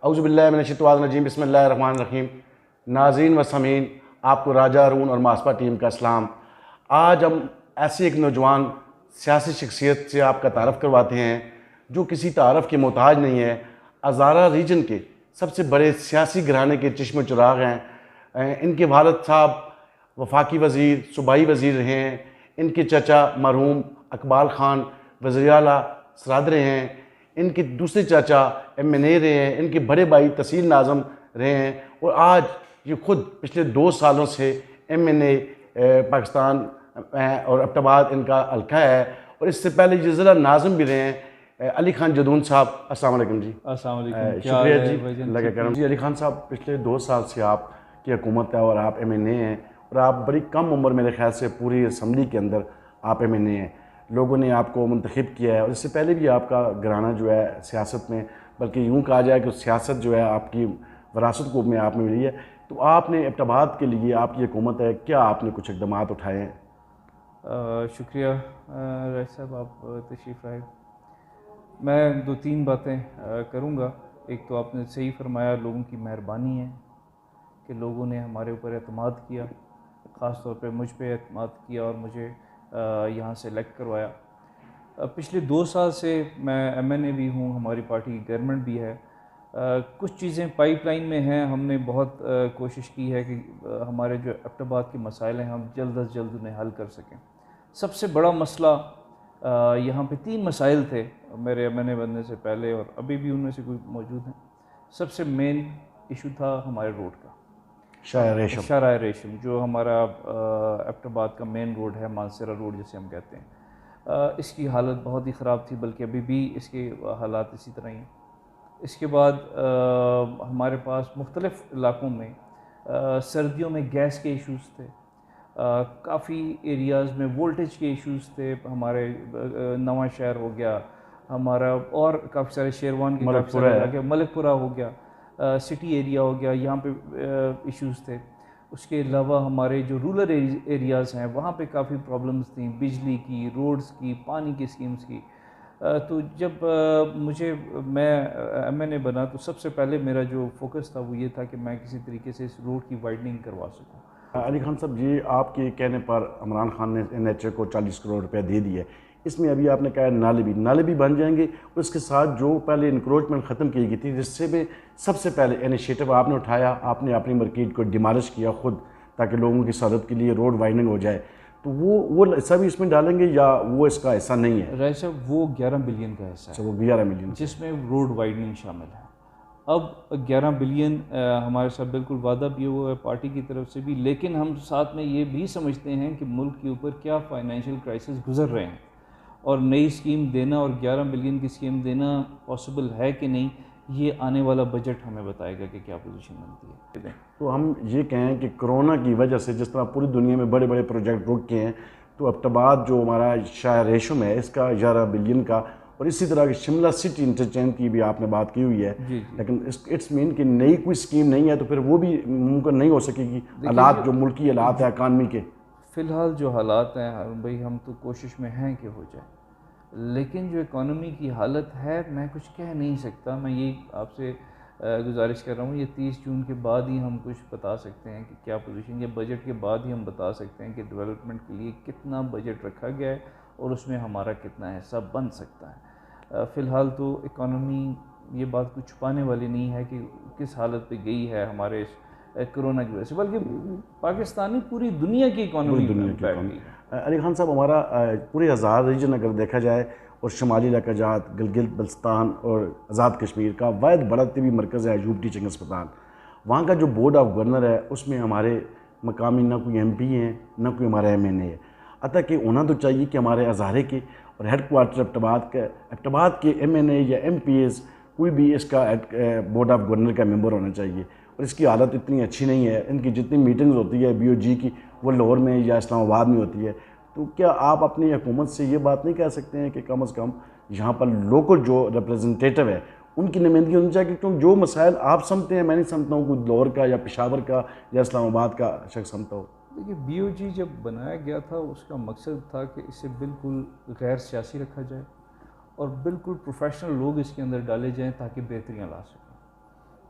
اعوذ باللہ من الشیطان الرجیم، بسم اللہ الرحمن الرحیم۔ ناظرین و سامعین، آپ کو راجہ ہارون اور ماسپا ٹیم کا اسلام۔ آج ہم ایسی ایک نوجوان سیاسی شخصیت سے آپ کا تعارف کرواتے ہیں جو کسی تعارف کے محتاج نہیں ہے۔ ہزارہ ریجن کے سب سے بڑے سیاسی گھرانے کے چشم و چراغ ہیں۔ ان کے والد صاحب وفاقی وزیر، صوبائی وزیر رہے ہیں۔ ان کے چچا مرحوم اقبال خان وزیر اعلیٰ سرحد رہے ہیں۔ ان کے دوسرے چاچا ایم این اے رہے ہیں۔ ان کے بڑے بھائی تحصیل ناظم رہے ہیں، اور آج یہ خود پچھلے 2 سالوں سے ایم این اے پاکستان اور ایبٹ ان کا حلقہ ہے، اور اس سے پہلے یہ ضلع ناظم بھی رہے ہیں۔ علی خان جدون صاحب، السلام علیکم جی۔ السلام علیکم، شکریہ جی، اللہ کا کرم جی۔ علی خان صاحب، پچھلے 2 سال سے آپ کی حکومت ہے اور آپ ایم این اے ہیں، اور آپ بڑی کم عمر میرے خیال سے پوری اسمبلی کے اندر آپ ایم این اے ہیں۔ لوگوں نے آپ کو منتخب کیا ہے، اور اس سے پہلے بھی آپ کا گھرانہ جو ہے سیاست میں، بلکہ یوں کہا جائے کہ سیاست جو ہے آپ کی وراثت کو میں آپ میں ملی ہے۔ تو آپ نے ایبٹ کے لیے، آپ کی حکومت ہے، کیا آپ نے کچھ اقدامات اٹھائے ہیں؟ شکریہ رائس صاحب، آپ تشریف لائے۔ میں 2-3 باتیں کروں گا۔ ایک تو آپ نے صحیح فرمایا، لوگوں کی مہربانی ہے کہ لوگوں نے ہمارے اوپر اعتماد کیا، خاص طور پہ مجھ پہ اعتماد کیا اور مجھے یہاں سے الیکٹ کروایا۔ پچھلے 2 سال سے میں ایم این اے بھی ہوں، ہماری پارٹی کی گورنمنٹ بھی ہے۔ کچھ چیزیں پائپ لائن میں ہیں، ہم نے بہت کوشش کی ہے کہ ہمارے جو ایبٹ کے مسائل ہیں ہم جلد از جلد انہیں حل کر سکیں۔ سب سے بڑا مسئلہ یہاں پہ 3 مسائل تھے میرے ایم این اے بننے سے پہلے، اور ابھی بھی ان میں سے کوئی موجود ہیں۔ سب سے مین ایشو تھا ہمارے روڈ کا، شاہراہ ریشم، جو ہمارا ایبٹ کا مین روڈ ہے، مانسیرا روڈ جسے ہم کہتے ہیں۔ اس کی حالت بہت ہی خراب تھی، بلکہ ابھی بھی اس کے حالات اسی طرح ہی ہیں۔ اس کے بعد ہمارے پاس مختلف علاقوں میں سردیوں میں گیس کے ایشوز تھے، کافی ایریاز میں وولٹیج کے ایشوز تھے۔ ہمارے نواں شہر ہو گیا ہمارا، اور کافی سارے شیروان کے کافی سارے علاقے، ملک پورہ ہو گیا، سٹی ایریا ہو گیا، یہاں پہ ایشوز تھے۔ اس کے علاوہ ہمارے جو رورل ایریاز ہیں وہاں پہ کافی پرابلمز تھیں، بجلی کی، روڈز کی، پانی کی اسکیمز کی۔ تو جب میں ایم این اے بنا تو سب سے پہلے میرا جو فوکس تھا وہ یہ تھا کہ میں کسی طریقے سے اس روڈ کی وائڈننگ کروا سکوں۔ علی خان صاحب جی، آپ کے کہنے پر عمران خان نے این ایچ اے کو 40 کروڑ روپے دے دیے۔ اس میں ابھی آپ نے کہا نالے بھی بن جائیں گے، اور اس کے ساتھ جو پہلے انکروچمنٹ ختم کی گئی تھی، جس سے میں سب سے پہلے انیشیٹو آپ نے اٹھایا، آپ نے اپنی مارکیٹ کو ڈیمالش کیا خود، تاکہ لوگوں کی سہولت کے لیے روڈ وائڈننگ ہو جائے۔ تو وہ حصہ بھی اس میں ڈالیں گے یا وہ اس کا حصہ نہیں ہے؟ رائے صاحب، وہ 11 بلین کا حصہ ہے، وہ 11 ملین، جس میں روڈ وائڈننگ شامل ہے۔ اب 11 بلین ہمارے ساتھ بالکل وعدہ بھی ہوا ہے پارٹی کی طرف سے بھی، لیکن ہم ساتھ میں یہ بھی سمجھتے ہیں کہ ملک کے اوپر کیا فائنینشیل کرائسس گزر رہے ہیں، اور نئی اسکیم دینا اور 11 بلین کی اسکیم دینا پاسبل ہے کہ نہیں، یہ آنے والا بجٹ ہمیں بتائے گا کہ کیا پوزیشن بنتی ہے۔ تو ہم یہ کہیں کہ کرونا کی وجہ سے جس طرح پوری دنیا میں بڑے بڑے پروجیکٹ رک گئے ہیں، تو ایبٹ جو ہمارا شاہراہ ریشم ہے اس کا 11 بلین کا، اور اسی طرح کی شملہ سٹی انٹرچینج کی بھی آپ نے بات کی ہوئی ہے، لیکن اٹس مین کہ نئی کوئی اسکیم نہیں ہے، تو پھر وہ بھی ممکن نہیں ہو سکے گی، حالات جو ملکی حالات ہیں اکانومی کے۔ فی الحال جو حالات ہیں ہارون بھائی، ہم تو کوشش میں ہیں کہ ہو جائے، لیکن جو اکانومی کی حالت ہے میں کچھ کہہ نہیں سکتا۔ میں یہ آپ سے گزارش کر رہا ہوں، یہ 30 جون کے بعد ہی ہم کچھ بتا سکتے ہیں کہ کیا پوزیشن، یا بجٹ کے بعد ہی ہم بتا سکتے ہیں کہ ڈیولپمنٹ کے لیے کتنا بجٹ رکھا گیا ہے اور اس میں ہمارا کتنا حصہ بن سکتا ہے۔ فی الحال تو اکانومی یہ بات کچھ چھپانے والی نہیں ہے کہ کس حالت پہ گئی ہے ہمارے کرونا کی وجہ سے، بلکہ پاکستانی پوری دنیا کی اکانومی بیٹھ گئی ہے۔ علی خان صاحب، ہمارا پورے ہزار ریجن اگر دیکھا جائے، اور شمالی علاقہ جات، گلگت بلتستان اور آزاد کشمیر کا واحد بڑا طبی مرکز ہے ایوب ٹیچنگ ہسپتال۔ وہاں کا جو بورڈ آف گورنر ہے اس میں ہمارے مقامی نہ کوئی ایم پی ہیں نہ کوئی ہمارا ایم این اے ہے۔ حتیٰ کہ ہونا تو چاہیے کہ ہمارے ہزارے کے اور ہیڈ کوارٹر ایبٹ کے ایم این اے یا ایم پی ایز کوئی بھی اس کا بورڈ آف گورنر کا ممبر ہونا چاہیے، اور اس کی حالت اتنی اچھی نہیں ہے۔ ان کی جتنی میٹنگز ہوتی ہے بی او جی کی، وہ لاہور میں یا اسلام آباد میں ہوتی ہے۔ تو کیا آپ اپنی حکومت سے یہ بات نہیں کہہ سکتے ہیں کہ کم از کم یہاں پر لوکل جو ریپریزنٹیٹو ہے ان کی نمائندگی ہونی چاہیے؟ کیونکہ جو مسائل آپ سمجھتے ہیں میں نہیں سمجھتا ہوں کوئی لاہور کا یا پشاور کا یا اسلام آباد کا شخص سمجھتا ہو۔ دیکھیے، بی او جی جب بنایا گیا تھا اس کا مقصد تھا کہ اسے بالکل غیر سیاسی رکھا جائے اور بالکل پروفیشنل لوگ اس کے اندر ڈالے جائیں تاکہ بہتریاں لا سکیں۔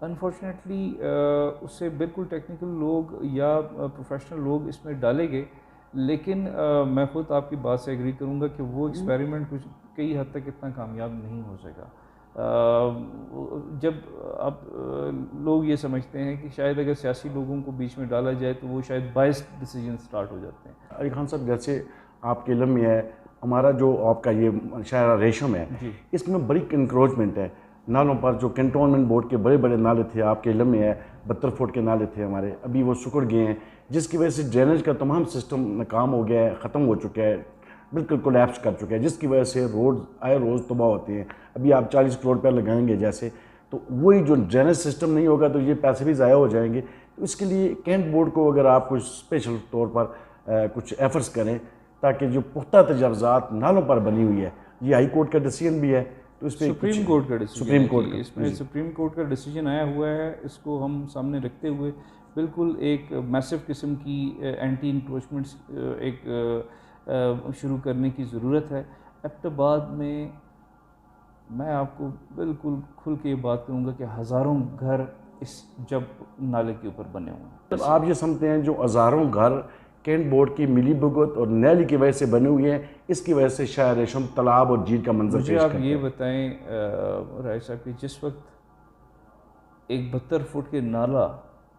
انفارچونیٹلی اس سے بالکل ٹیکنیکل لوگ یا پروفیشنل لوگ اس میں ڈالے گئے، لیکن میں خود آپ کی بات سے ایگری کروں گا کہ وہ ایکسپیریمنٹ کچھ کئی حد تک اتنا کامیاب نہیں ہو سکا. جب اب لوگ یہ سمجھتے ہیں کہ شاید اگر سیاسی لوگوں کو بیچ میں ڈالا جائے تو وہ شاید بائسڈ ڈیسیجن سٹارٹ ہو جاتے ہیں. علی خان صاحب، جیسے آپ کے علم میں ہے، ہمارا جو آپ کا یہ شاہراہ ریشم ہے، اس میں بڑی انکروچمنٹ ہے نالوں پر. جو کنٹونمنٹ بورڈ کے بڑے بڑے نالے تھے، آپ کے علم میں ہے 72 فٹ کے نالے تھے ہمارے، ابھی وہ سکڑ گئے ہیں، جس کی وجہ سے ڈرینیج کا تمام سسٹم ناکام ہو گیا ہے، ختم ہو چکا ہے، بالکل کولیپس کر چکا ہے، جس کی وجہ سے روڈ آئے روز تباہ ہوتے ہیں. ابھی آپ 40 کروڑ روپے لگائیں گے جیسے، تو وہی جو ڈرینیج سسٹم نہیں ہوگا تو یہ پیسے بھی ضائع ہو جائیں گے. تو اس کے لیے کینٹ بورڈ کو اگر آپ کچھ اسپیشل طور پر کچھ ایفرٹس کریں تاکہ جو پختہ تجاوزات نالوں پر بنی ہوئی ہے، یہ ہائی کورٹ کا ڈیسیجن بھی ہے، تو اس پہ سپریم کورٹ کا ڈیسیجن، سپریم کورٹ کا اس میں سپریم کورٹ کا ڈیسیجن آیا ہوا ہے. اس کو ہم سامنے رکھتے ہوئے بالکل ایک میسو قسم کی اینٹی انکروچمنٹس ایک شروع کرنے کی ضرورت ہے. ایبٹ آباد میں آپ کو بالکل کھل کے یہ بات کروں گا کہ ہزاروں گھر اس جب نالے کے اوپر بنے ہوئے ہیں. آپ یہ سمجھتے ہیں جو ہزاروں گھر کینٹ بورڈ کی ملی بھگت اور نیلی کی وجہ سے بنے ہوئے ہیں، اس کی وجہ سے شاہ ریشم تالاب اور جھیل کا منظر پیش مجھے کرتا ہے؟ آپ یہ بتائیں رائے صاحب کہ جس وقت ایک 72 فٹ کے نالا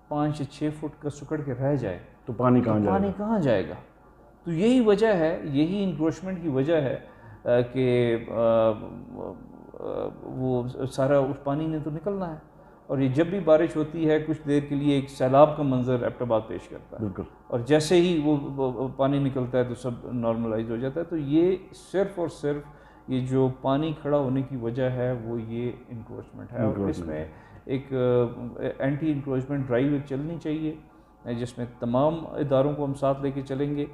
5 یا 6 فٹ کا سکڑ کے رہ جائے تو پانی کہاں جائے گا؟ تو یہی وجہ ہے، یہی انکروچمنٹ کی وجہ ہے کہ وہ سارا اس پانی نے تو نکلنا ہے، اور یہ جب بھی بارش ہوتی ہے کچھ دیر کے لیے ایک سیلاب کا منظر ایبٹ آباد پیش کرتا ہے. بالکل. اور جیسے ہی وہ پانی نکلتا ہے تو سب نارملائز ہو جاتا ہے. تو یہ صرف اور صرف یہ جو پانی کھڑا ہونے کی وجہ ہے وہ یہ انکروچمنٹ ہے، اور اس میں ایک اینٹی انکروچمنٹ ڈرائیو ایک چلنی چاہیے جس میں تمام اداروں کو ہم ساتھ لے کے چلیں گے.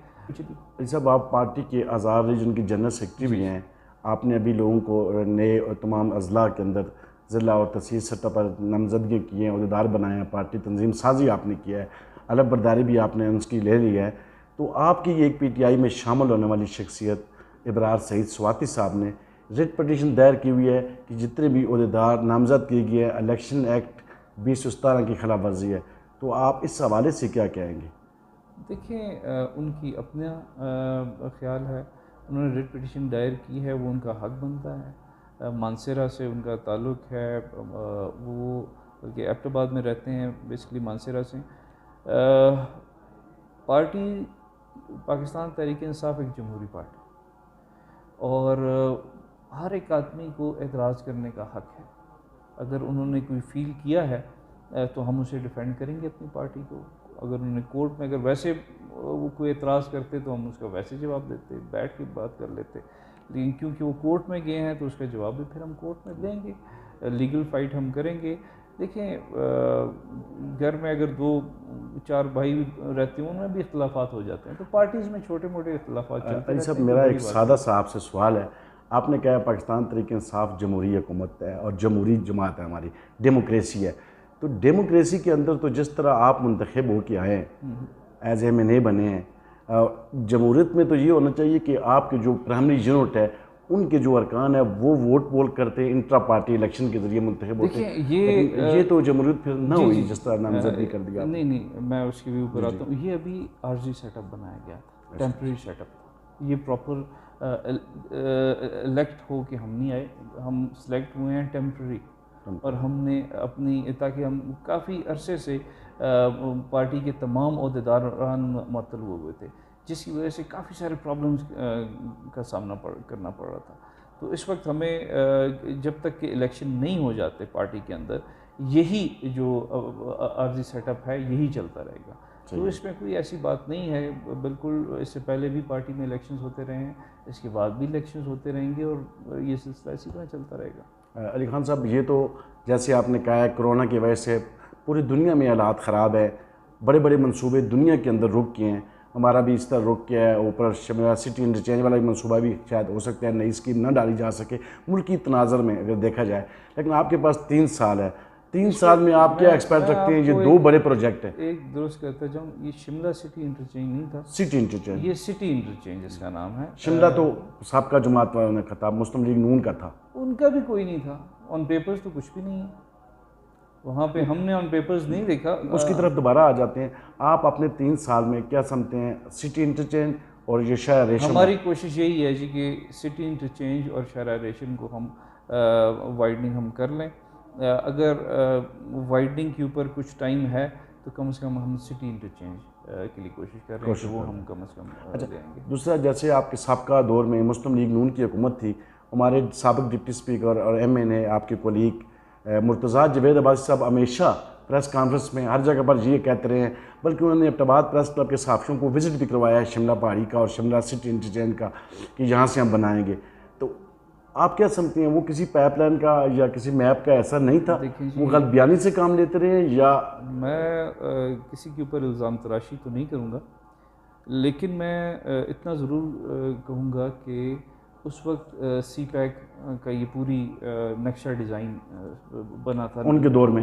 صاحب، آپ پارٹی کے آزاد ریجن کے جنرل سیکرٹری بھی ہیں. آپ نے ابھی لوگوں کو نئے اور تمام اضلاع کے اندر ضلع اور تحصیل سطح پر نامزدگی کی ہیں، عہدیدار بنائے ہیں، پارٹی تنظیم سازی آپ نے کیا ہے، علم برداری بھی آپ نے ان کی لے لی ہے. تو آپ کی یہ ایک پی ٹی آئی میں شامل ہونے والی شخصیت ابرار سعید سواتی صاحب نے ریٹ پٹیشن دائر کی ہوئی ہے کہ جتنے بھی عہدیدار نامزد کیے گئے ہیں الیکشن ایکٹ 2017 کی خلاف ورزی ہے. تو آپ اس حوالے سے کیا کہیں گے؟ دیکھیں، ان کی اپنا خیال ہے، انہوں نے ریٹ پٹیشن دائر کی ہے، وہ ان کا حق بنتا ہے. مانسیرا سے ان کا تعلق ہے، وہ بلکہ ایبٹ آباد میں رہتے ہیں بیسکلی مانسیرا سے. پارٹی پاکستان تحریک انصاف ایک جمہوری پارٹی، اور ہر ایک آدمی کو اعتراض کرنے کا حق ہے. اگر انہوں نے کوئی فیل کیا ہے تو ہم اسے ڈیفینڈ کریں گے اپنی پارٹی کو. اگر انہوں نے کورٹ میں اگر ویسے وہ کوئی اعتراض کرتے تو ہم اس کا ویسے جواب دیتے، بیٹھ کے بات کر لیتے. لیکن کیونکہ وہ کورٹ میں گئے ہیں تو اس کا جواب بھی پھر ہم کورٹ میں دیں گے، لیگل فائٹ ہم کریں گے. دیکھیں، گھر میں اگر 2-4 بھائی رہتے ہیں ان میں بھی اختلافات ہو جاتے ہیں، تو پارٹیز میں چھوٹے موٹے اختلافات چلتے رہتے ہیں. میرا ایک سادہ سا آپ سے سوال ہے. آپ نے کہا پاکستان تحریک انصاف جمہوری حکومت ہے اور جمہوری جماعت ہے، ہماری ڈیموکریسی ہے. تو ڈیموکریسی کے اندر تو جس طرح آپ منتخب ہو کے آئے ہیں، ایز ایم این اے بنے ہیں، جمہوریت میں تو یہ ہونا چاہیے کہ آپ کے جو پرائمری یونٹ ہے ان کے جو ارکان ہیں وہ ووٹ پول کرتے ہیں، انٹرا پارٹی الیکشن کے ذریعے منتخب ہوتے ہیں. یہ تو جمہوریت پھر نہ ہوئی جس طرح نامزدگی کر دیا. نہیں، میں اس کے بھی اوپر آتا ہوں. یہ ابھی عارضی سیٹ اپ بنایا گیا تھا، ٹیمپریری سیٹ اپ. یہ پراپر الیکٹ ہو کے ہم نہیں آئے، ہم سلیکٹ ہوئے ہیں ٹیمپریری. اور ہم نے اپنی، تاکہ ہم کافی عرصے سے پارٹی کے تمام عہدیداران معطل ہوئے تھے، جس کی وجہ سے کافی سارے پرابلمز کا سامنا کرنا پڑ رہا تھا. تو اس وقت ہمیں جب تک کہ الیکشن نہیں ہو جاتے پارٹی کے اندر، یہی جو عارضی سیٹ اپ ہے یہی چلتا رہے گا. تو اس میں کوئی ایسی بات نہیں ہے. بالکل اس سے پہلے بھی پارٹی میں الیکشنز ہوتے رہے ہیں، اس کے بعد بھی الیکشنز ہوتے رہیں گے، اور یہ سلسلہ اسی طرح چلتا رہے گا. علی خان صاحب، یہ تو جیسے آپ نے کہا ہے کرونا کی وجہ سے پوری دنیا میں حالات خراب ہے، بڑے بڑے منصوبے دنیا کے اندر رک کیے ہیں، ہمارا بھی اس طرح رک کیا ہے. اوپر شملہ سٹی انٹرچینج والا منصوبہ بھی شاید ہو سکتا ہے نئی اسکیم نہ ڈالی جا سکے ملکی تناظر میں اگر دیکھا جائے. لیکن آپ کے پاس 3 سال ہے، 3 سال میں آپ کیا ایکسپیکٹ رکھتے ہیں؟ یہ 2 بڑے پروجیکٹ ہیں. ایک درست کرتا جاؤں، یہ شملہ سٹی انٹرچینج نہیں تھا، سٹی انٹرچینج، یہ سٹی انٹرچینج اس کا نام ہے. شملہ تو سابقہ جماعت والوں نے خطاب مسلم لیگ نون کا تھا، ان کا بھی کوئی نہیں تھا. آن پیپرز تو کچھ بھی نہیں ہے. وہاں پہ ہم نے آن پیپرز نہیں دیکھا. اس کی طرف دوبارہ آ جاتے ہیں. آپ اپنے 3 سال میں کیا سمجھتے ہیں سٹی انٹرچینج اور یہ شارع ریشم؟ ہماری کوشش یہی ہے جی کہ سٹی انٹرچینج اور شارع ریشم کو ہم وائڈننگ ہم کر لیں. اگر وائڈننگ کے اوپر کچھ ٹائم ہے تو کم از کم ہم سٹی انٹرچینج کے لیے کوشش کر رہے ہیں کہ وہ ہم کم از کم دیں گے. دوسرا، جیسے آپ کے سابقہ دور میں مسلم لیگ نون کی حکومت تھی، ہمارے سابق ڈپٹی اسپیکر اور ایم این اے آپ کے کولیگ مرتضیٰ جوید عباسی صاحب ہمیشہ پریس کانفرنس میں ہر جگہ پر یہ کہتے رہے ہیں، بلکہ انہوں نے ایبٹ آباد پریس کلب کے صحافیوں کو وزٹ بھی کروایا ہے شملہ پہاڑی کا اور شملہ سٹی انٹرچینج کا کہ یہاں سے ہم بنائیں گے. تو آپ کیا سمجھتے ہیں وہ کسی پائپ لائن کا یا کسی میپ کا ایسا نہیں تھا؟ وہ غلط بیانی سے کام لیتے رہے ہیں یا؟ میں کسی کے اوپر الزام تراشی تو نہیں کروں گا، لیکن میں اتنا ضرور کہوں گا کہ اس وقت سی پیک کا یہ پوری نقشہ ڈیزائن بنا تھا ان کے دور میں،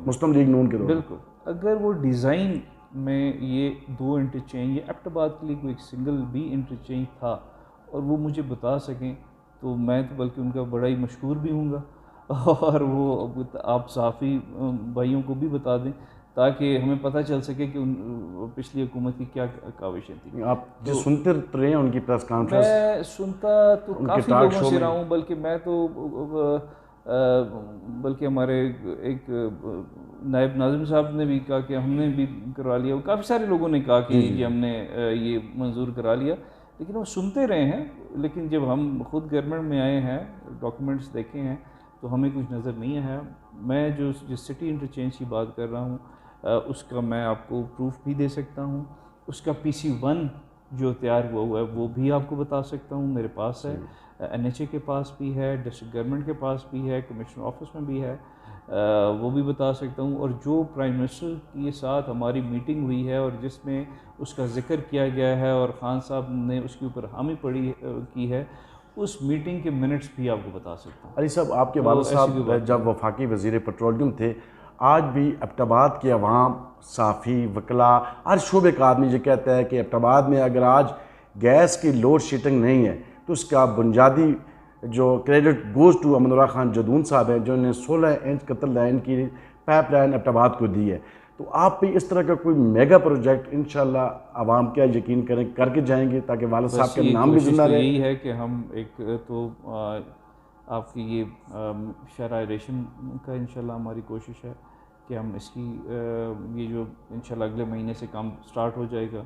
مسلم لیگ نون کے دور میں. بالکل. اگر وہ ڈیزائن میں یہ 2 انٹرچینج یا ایبٹ آباد کے لیے کوئی ایک سنگل بھی انٹرچینج تھا اور وہ مجھے بتا سکیں تو میں تو بلکہ ان کا بڑا ہی مشکور بھی ہوں گا، اور وہ آپ صحافی بھائیوں کو بھی بتا دیں تاکہ ہمیں پتہ چل سکے کہ پچھلی حکومت کی کیا کاوشیں تھیں. آپ جو سنتے رہے ہیں ان کی پریس کانفرنس؟ میں سنتا تو کافی لوگوں سے رہا ہوں، بلکہ میں تو بلکہ ہمارے ایک نائب ناظم صاحب نے بھی کہا کہ ہم نے بھی کروا لیا، کافی سارے لوگوں نے کہا کہ جی ہم نے یہ منظور کرا لیا، لیکن وہ سنتے رہے ہیں. لیکن جب ہم خود گورنمنٹ میں آئے ہیں، ڈاکومنٹس دیکھے ہیں تو ہمیں کچھ نظر نہیں آیا. میں جس سٹی انٹرچینج کی بات کر رہا ہوں اس کا میں آپ کو پروف بھی دے سکتا ہوں. اس کا PC1 جو تیار ہوا ہے وہ بھی آپ کو بتا سکتا ہوں، میرے پاس ہے. NHA کے پاس بھی ہے، ڈسٹرکٹ گورنمنٹ کے پاس بھی ہے، کمشنر آفس میں بھی ہے، وہ بھی بتا سکتا ہوں. اور جو پرائم منسٹر کے ساتھ ہماری میٹنگ ہوئی ہے اور جس میں اس کا ذکر کیا گیا ہے اور خان صاحب نے اس کے اوپر حامی کی ہے، اس میٹنگ کے منٹس بھی آپ کو بتا سکتا ہوں. علی صاحب، آپ کے والد صاحب جب وفاقی وزیر پیٹرولیم تھے، آج بھی ایبٹ آباد کے عوام، صحافی، وکلاء، ہر شعبے کا آدمی یہ کہتا ہے کہ ایبٹ آباد میں اگر آج گیس کی لوڈ شیڈنگ نہیں ہے تو اس کا بنیادی جو کریڈٹ گوز ٹو امن اللہ خان جدون صاحب ہیں، جنہوں نے 16 انچ قطر لائن کی پائپ لائن ایبٹ آباد کو دی ہے. تو آپ بھی اس طرح کا کوئی میگا پروجیکٹ انشاءاللہ عوام کیا یقین کریں کر کے جائیں گے تاکہ والد صاحب کا نام بھی زندہ رہے؟ یہی ہے کہ ہم ایک تو آپ کی یہ شارع ریشم کا انشاءاللہ ہماری کوشش ہے کہ ہم اس کی یہ جو انشاءاللہ اگلے مہینے سے کام سٹارٹ ہو جائے گا.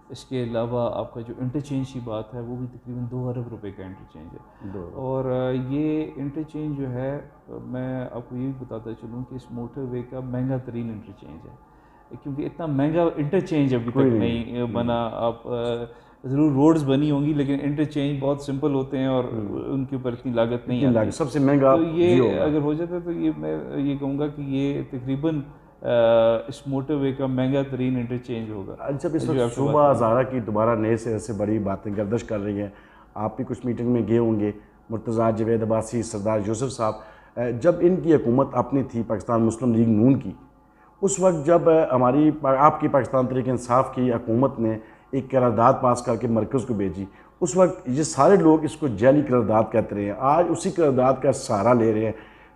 اس کے علاوہ آپ کا جو انٹرچینج کی بات ہے وہ بھی تقریباً 2 ارب روپے کا انٹرچینج ہے. اور یہ انٹرچینج جو ہے میں آپ کو یہ بھی بتاتا چلوں کہ اس موٹر وے کا مہنگا ترین انٹرچینج ہے، کیونکہ اتنا مہنگا انٹرچینج ابھی تک نہیں بنا. آپ ضرور روڈز بنی ہوں گی لیکن انٹرچینج بہت سمپل ہوتے ہیں اور ان کے اوپر اتنی لاگت نہیں آتی. سب سے مہنگا تو یہ اگر ہو جاتا ہے تو یہ میں یہ کہوں گا کہ یہ تقریباً اس موٹر وے کا مہنگا ترین انٹرچینج ہوگا. جب اس وقت صوبہ ہزارہ کی دوبارہ نئے سے بڑی باتیں گردش کر رہی ہیں، آپ بھی کچھ میٹنگ میں گئے ہوں گے، مرتضیٰ جوید عباسی، سردار یوسف صاحب، جب ان کی حکومت اپنی تھی پاکستان مسلم لیگ نون کی، اس وقت جب آپ کی پاکستان تحریک انصاف کی حکومت نے ایک قرارداد پاس کر کے مرکز کو بھیجی، اس وقت یہ سارے لوگ اس کو جعلی قرارداد کہتے رہے ہیں، آج اسی قرارداد کا سہارا لے رہے ہیں.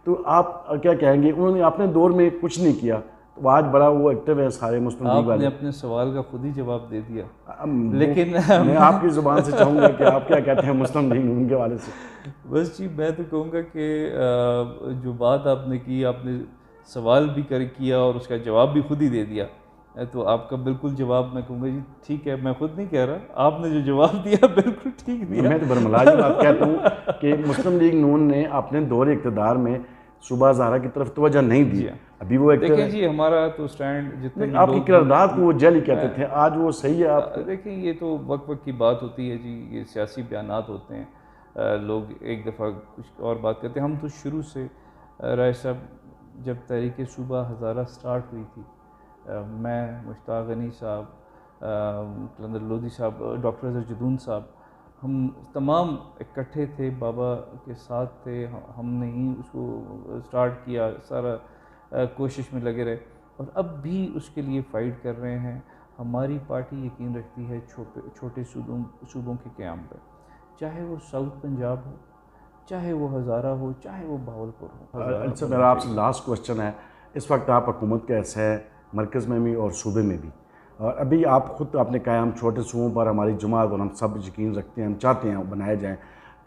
تو آپ کیا کہیں گے؟ انہوں نے اپنے دور میں کچھ نہیں کیا، تو آج بڑا وہ ایکٹیو ہے سارے مسلم لیگ والے. آپ نے اپنے سوال کا خود ہی جواب دے دیا، لیکن میں آپ کی زبان سے چاہوں گا کہ آپ کیا کہتے ہیں مسلم لیگ نون کے والے سے. بس جی میں تو کہوں گا کہ جو بات آپ نے کی، آپ نے سوال بھی کیا اور اس کا جواب بھی خود ہی دے دیا، تو آپ کا بالکل جواب میں کہوں گا جی ٹھیک ہے. میں خود نہیں کہہ رہا، آپ نے جو جواب دیا بالکل ٹھیک دیا. میں تو برملا یہ بات کہتا ہوں کہ مسلم لیگ نون نے اپنے دور اقتدار میں صوبہ ہزارہ کی طرف توجہ نہیں دی. ابھی وہ دیکھیں جی ہمارا تو سٹینڈ جتنے آپ کی قرارداد کو وہ جعلی کہتے تھے، آج وہ صحیح ہے. آپ دیکھیں یہ تو وقت کی بات ہوتی ہے جی، یہ سیاسی بیانات ہوتے ہیں، لوگ ایک دفعہ کچھ اور بات کرتے ہیں. ہم تو شروع سے رائے صاحب جب تحریک صوبہ ہزارہ سٹارٹ ہوئی تھی، میں، مشتاق غنی صاحب، قلندر لودھی صاحب، ڈاکٹر اظہر جدون صاحب، ہم تمام اکٹھے تھے، بابا کے ساتھ تھے. ہم نے ہی اس کو سٹارٹ کیا، سارا کوشش میں لگے رہے اور اب بھی اس کے لیے فائٹ کر رہے ہیں. ہماری پارٹی یقین رکھتی ہے چھوٹے صوبوں کے قیام پہ، چاہے وہ ساؤتھ پنجاب ہو، چاہے وہ ہزارہ ہو، چاہے وہ بہاولپور ہو. اچھا، میرا آپ سے لاسٹ کوسچن ہے اس وقت آپ حکومت کا حصہ ہے، مرکز میں بھی اور صوبے میں بھی، اور ابھی آپ خود آپ نے کہا ہم چھوٹے صوبوں پر ہماری جماعت اور ہم سب یقین رکھتے ہیں، ہم چاہتے ہیں بنائے جائیں.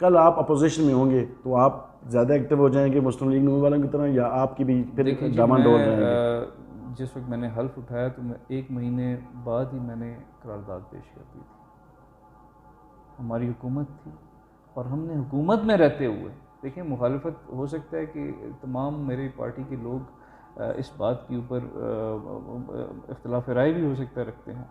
کل آپ اپوزیشن میں ہوں گے تو آپ زیادہ ایکٹیو ہو جائیں گے مسلم لیگ نون والوں کی طرح، یا آپ کی بھی پھر ڈامن ڈول رہیں گے؟ جس وقت میں نے حلف اٹھایا تو میں 1 مہینے بعد ہی میں نے قرارداد پیش کر دی تھی. ہماری حکومت تھی اور ہم نے حکومت میں رہتے ہوئے، دیکھیں مخالفت ہو سکتا ہے کہ تمام میری پارٹی کے لوگ اس بات کے اوپر اختلاف رائے بھی ہو سکتا ہے رکھتے ہیں،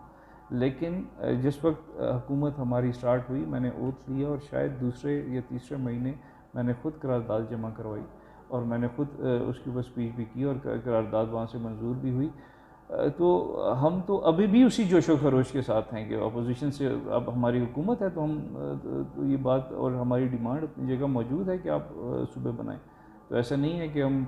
لیکن جس وقت حکومت ہماری سٹارٹ ہوئی میں نے اوتھ لیا اور شاید دوسرے یا تیسرے مہینے میں نے خود قرارداد جمع کروائی اور میں نے خود اس کے اوپر اسپیچ بھی کی اور قرارداد وہاں سے منظور بھی ہوئی. تو ہم تو ابھی بھی اسی جوش و خروش کے ساتھ ہیں کہ اپوزیشن سے اب ہماری حکومت ہے تو ہم تو یہ بات اور ہماری ڈیمانڈ اپنی جگہ موجود ہے کہ آپ صوبے بنائیں. تو ایسا نہیں ہے کہ ہم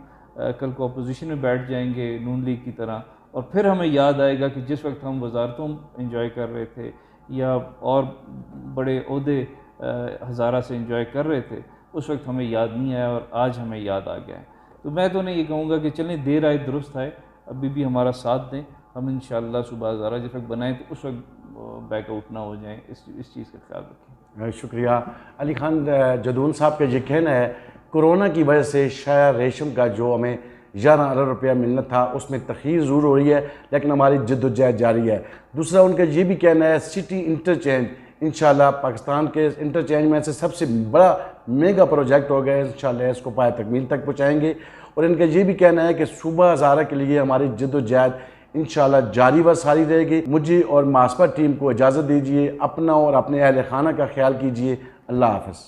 کل کو اپوزیشن میں بیٹھ جائیں گے نون لیگ کی طرح اور پھر ہمیں یاد آئے گا کہ جس وقت ہم وزارتوں انجوائے کر رہے تھے یا اور بڑے عہدے ہزارہ سے انجوائے کر رہے تھے اس وقت ہمیں یاد نہیں آیا اور آج ہمیں یاد آ گیا ہے. تو میں تو نہیں یہ کہوں گا کہ چلیں دیر آئے درست آئے، ابھی بھی ہمارا ساتھ دیں، ہم انشاءاللہ صبح ہزارہ جس وقت بنائیں تو اس وقت بیک آؤٹ نہ ہو جائیں، اس چیز کا خیال رکھیں. شکریہ. علی خان جدون صاحب کا یہ کہنا ہے کورونا کی وجہ سے شاید ریشم کا جو ہمیں 11 ارب روپیہ ملنا تھا اس میں تخیر ضرور ہو رہی ہے لیکن ہماری جد و جہد جاری ہے. دوسرا ان کا یہ بھی کہنا ہے سٹی انٹرچینج انشاءاللہ پاکستان کے انٹرچینج میں سے سب سے بڑا میگا پروجیکٹ ہو گیا، انشاءاللہ اس کو پائے تکمیل تک پہنچائیں گے. اور ان کا یہ بھی کہنا ہے کہ صوبہ ہزارہ کے لیے ہماری جد و جہد انشاءاللہ جاری و ساری رہے گی. مجھے اور ماسپا ٹیم کو اجازت دیجیے، اپنا اور اپنے اہل خانہ کا خیال کیجیے. اللہ حافظ.